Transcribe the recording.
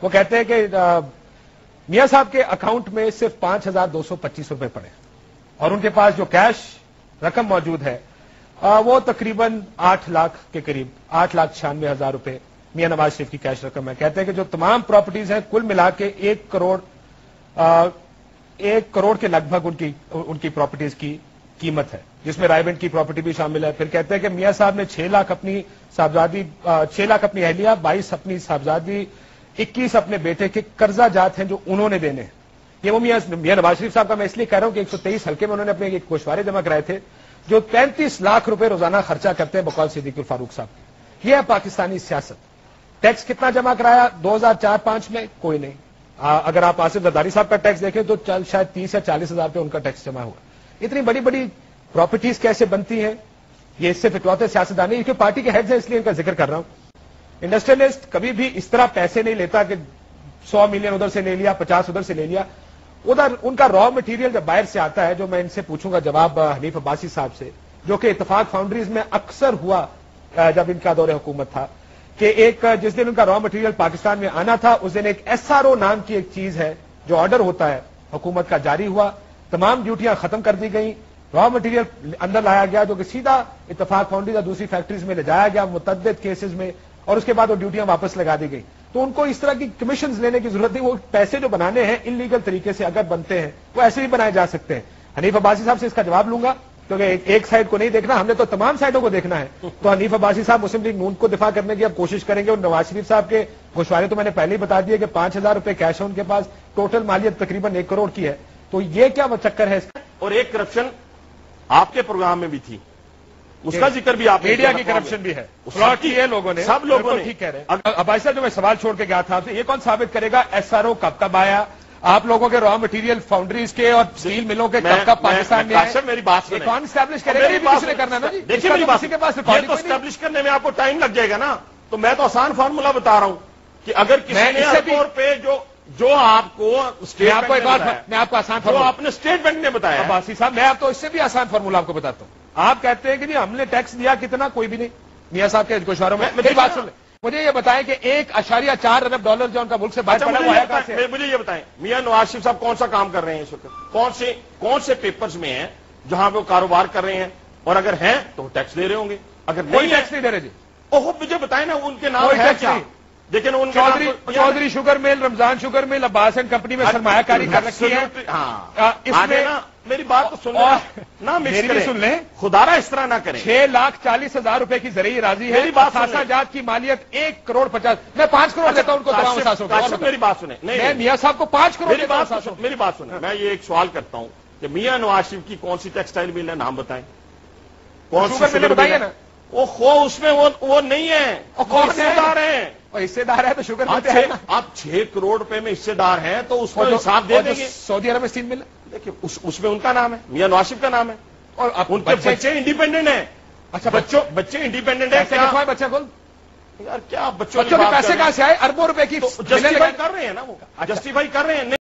وہ کہتے ہیں کہ میاں صاحب کے اکاؤنٹ میں صرف 5,225 روپے پڑے اور ان کے پاس جو کیش رقم موجود ہے وہ تقریباً 8 لاکھ کے قریب 8,96,000 روپے میاں نواز شریف کی کیش رقم ہے. کہتے ہیں کہ جو تمام پراپرٹیز ہیں کل ملا کے 1 کروڑ کے لگ بھگ ان کی پراپرٹیز کی قیمت ہے، جس میں رائے بینٹ کی پراپرٹی بھی شامل ہے. پھر کہتے ہیں کہ میاں صاحب نے 6 لاکھ اپنی صاحبزادی 6 لاکھ اپنی اہلیہ، 22 اپنی صاحبزادی، 21 اپنے بیٹے کے قرضہ جات ہیں جو انہوں نے دینے ہیں. یہ وہ میاں نواز شریف صاحب کا میں اس لیے کہہ رہا ہوں کہ 123 حلقے میں انہوں نے اپنے ایک گوشوارے جمع کرائے تھے جو 35 لاکھ روپے روزانہ خرچہ کرتے ہیں بقول صدیق الفاروق صاحب. یہ ہے پاکستانی سیاست. ٹیکس کتنا جمع کرایا 2004-05 میں؟ کوئی نہیں. اگر آپ آصف زرداری صاحب کا ٹیکس دیکھیں تو شاید 30 یا 40 ہزار روپے ان کا ٹیکس جمع ہوا. اتنی بڑی بڑی پراپرٹیز کیسے بنتی ہیں؟ یہ صرف اکلوتے سیاستدان نہیں، کیونکہ پارٹی کے ہیڈز ہیں اس لیے ان کا ذکر کر رہا ہوں. انڈسٹریلسٹ کبھی بھی اس طرح پیسے نہیں لیتا کہ 100 ملین ادھر سے لے لیا، 50 ادھر سے لے لیا. ادھر ان کا را مٹیریل جب باہر سے آتا ہے، جو میں ان سے پوچھوں گا جواب حنیف عباسی صاحب سے، جو کہ اتفاق فاؤنڈریز میں اکثر ہوا جب ان کا دور حکومت تھا، کہ ایک جس دن ان کا را مٹیریل پاکستان میں آنا تھا اس دن ایک SRO نام کی ایک چیز ہے جو آرڈر ہوتا ہے حکومت کا جاری ہوا، تمام ڈیوٹیاں ختم کر دی گئیں، را مٹیریل اندر لایا گیا جو کہ سیدھا اتفاق فاؤنڈریز اور دوسری فیکٹریز میں لے جایا گیا متعدد کیسز میں، اور اس کے بعد وہ ڈیوٹیاں واپس لگا دی گئی. تو ان کو اس طرح کی کمیشنز لینے کی ضرورت نہیں. وہ پیسے جو بنانے ہیں انلیگل طریقے سے اگر بنتے ہیں وہ ایسے بھی بنائے جا سکتے ہیں. حنیف عباسی صاحب سے اس کا جواب لوں گا کیونکہ ایک سائڈ کو نہیں دیکھنا، ہم نے تو تمام سائڈوں کو دیکھنا ہے. تو حنیف عباسی صاحب مسلم لیگ نون کو دفاع کرنے کی اب کوشش کریں گے، اور نواز شریف صاحب کے گوشوارے تو میں نے پہلے ہی بتا دیا کہ 5,000 روپے کیش ہے ان کے پاس، ٹوٹل مالیت تقریباً 1 کروڑ کی ہے. تو یہ کیا چکر ہے اس کا؟ اور ایک کرپشن آپ کے پروگرام میں بھی تھی، اس کا ذکر بھی آپ میڈیا کی کرپشن بھی ہے، فراڈ کی ہے لوگوں نے، سب لوگوں نے. ٹھیک کہہ رہے ہیں. عباسی صاحب جو میں سوال چھوڑ کے گیا تھا آپ سے، یہ کون ثابت کرے گا SRO کب آیا؟ آپ لوگوں کے را مٹیریل فاؤنڈریز کے اور اسٹیل ملوں کے کب پاکستان میں آئے؟ میری بات سنیں، کون اسٹیبلش کرے گا؟ یہ بھی کسی نے کرنا نا جی. دیکھیے میری بات، یہ تو اسٹیبلش کرنے میں آپ کو ٹائم لگ جائے گا نا. تو میں تو آسان فارمولا بتا رہا ہوں کہ اگر کسی نے طور پہ جو آپ کو اسٹیٹ میں آپ کو آسان جو آپ نے اسٹیٹ بینک نے بتایا، عباسی صاحب میں آپ تو اس سے بھی آسان فارمولا آپ کو بتاتا ہوں. آپ کہتے ہیں کہ جی ہم نے ٹیکس دیا کتنا؟ کوئی بھی نہیں. میاں صاحب کے گوشواروں میں میری بات سن لیں. مجھے یہ بتائیں کہ 1.4 ارب ڈالر جو ان کا ملک سے باہر پڑا ہوا ہے، مجھے یہ بتائیں میاں نواز شریف صاحب کون سا کام کر رہے ہیں اس وقت؟ کون سے پیپرز میں ہیں جہاں وہ کاروبار کر رہے ہیں؟ اور اگر ہیں تو ٹیکس دے رہے ہوں گے، اگر کوئی ٹیکس نہیں دے رہے جی. اوہ مجھے بتائیں نا ان کے نام ہے کیا؟ لیکن ان Chaudhry sugar mill, Ramzan sugar mill, Abbas and company میں سرمایہ کاری کر رکھی ہے. اس میں میری بات تو سن لیں، میری بھی سن لیں، خدارہ اس طرح نہ کریں. 6,40,000 روپے کی زرعی راضی ہے. اثاثہ جات کی مالیت 1 کروڑ 50. میں 5 کروڑ دیتا ہوں ان کو تمام اثاثوں کو. میری بات سنیں، میں میاں صاحب کو 5 کروڑ دیتا ہوں. میری بات سنیں، میں یہ ایک سوال کرتا ہوں کہ میاں نواز شریف کی کون سی ٹیکسٹائل مل ہے؟ نام بتائیں. کون سی شوگر مل بتائیے نا. اس میں وہ نہیں ہے، حصے دار ہیں. حصے دار ہے تو شوگر آپ 6 کروڑ روپے میں حصے دار ہیں تو اس کو حساب دے دیں گے. سعودی عرب میں اسٹیل مل ہے، دیکھیے اس میں ان کا نام ہے، میاں نواز شریف کا نام ہے، اور ان کے بچے انڈیپینڈنٹ ہیں. اچھا بچے انڈیپینڈنٹ ہیں. کیا بچہ کول یار کیا بچوں کے پیسے کہاں سے آئے؟ اربوں روپے کی جسٹیفائی کر رہے ہیں نا، وہ جسٹیفائی کر رہے ہیں.